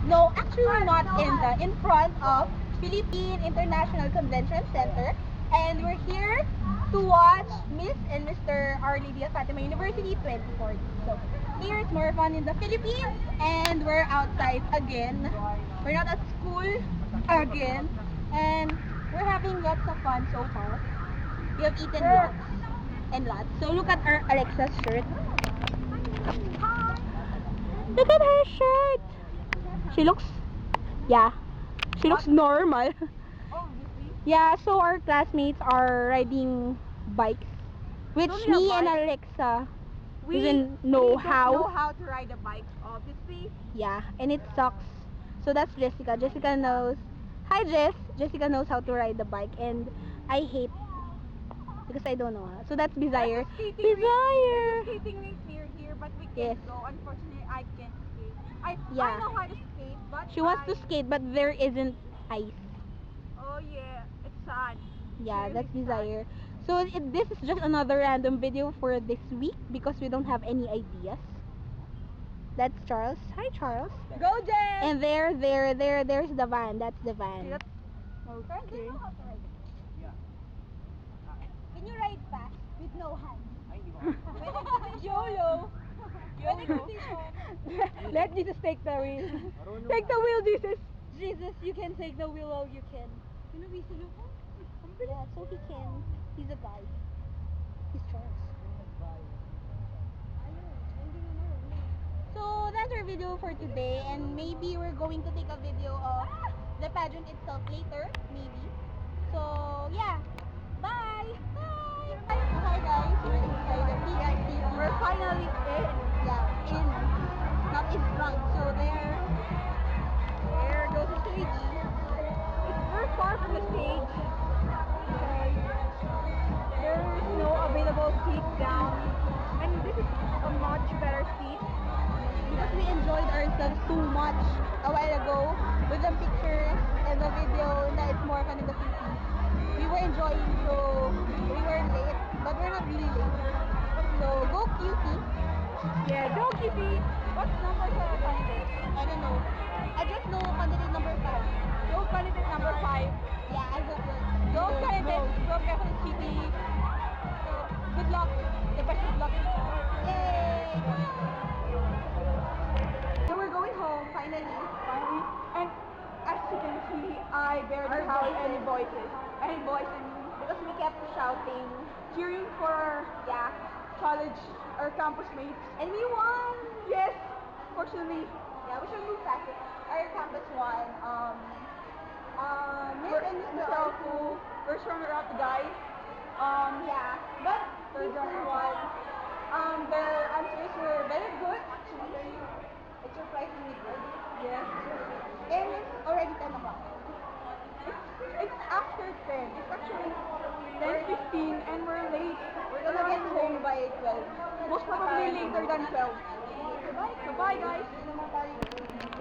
No, actually we're not in front of Philippine International Convention Center, and we're here to watch Miss and Mr. Our Lady of Fatima University 2040. So here it's more fun in the Philippines, and we're outside again. We're not at school again, and we're having lots of fun so far. We have eaten lots and lots. So look at our Alexa's shirt. Look at her shirt. She looks, yeah, she looks normal. Yeah, so our classmates are riding bikes, which me and Alexa doesn't know how. Know how to ride a bike, obviously. Yeah, and it sucks. So that's Jessica. Jessica knows. Hi Jess. Jessica knows how to ride the bike, and I hate because I don't know. So that's Desire. There's a Desire. skating rink near here, but we Yes. can't go. Unfortunately, I can't skate. I Yeah. know how to skate, but She wants to skate, but there isn't ice. Oh yeah, it's sad. Yeah, Really that's sad. Desire. So this is just another random video for this week because we don't have any ideas. That's Charles. Hi Charles. Go Jen! And there's the van. That's the van. Okay. Can you ride fast with no hands? YOLO. YOLO. Let Jesus take the wheel. Take the wheel, Jesus. Jesus, you can take the wheel all you can. Yeah, so he can. He's a guy. He's Charles. So that's our video for today, and maybe we're going to take a video of the pageant itself later, maybe. So yeah, bye. Bye. Hi guys, we're inside the PICC. We're finally in. Yeah, in, not in front. So there goes the stage. We're far from the stage. There's no available seat down. And this is a much better seat. Because we enjoyed ourselves too much a while ago with the pictures and the video, and that it's more fun in the Philippines. We were enjoying, so we were late, but we're not really late. So go QC. Yeah, go Kitty. What number is our candidate? I don't know. I just know candidate number 5. Go candidate number 5. Yeah, I hope good. Go candidate. Go Quezon City. So, good luck. The best of luck. Yay! So we're going home finally. Finally. And as you can see, I barely have any voices. Any voice, I mean. Because we kept shouting, Cheering for yeah, college or campus mates. and we won. Yes, fortunately. Yeah, we should move faster. Our campus won. Miss and Mr. Alfu, first runner up guy. Yeah, but Third third runner one, their answers were very good actually. It's surprisingly good. Yes. And it's already 10 o'clock. It's after 10. It's actually 10:15 and we're late. We're gonna get home by 12. Most probably later than 12. Goodbye. So bye guys.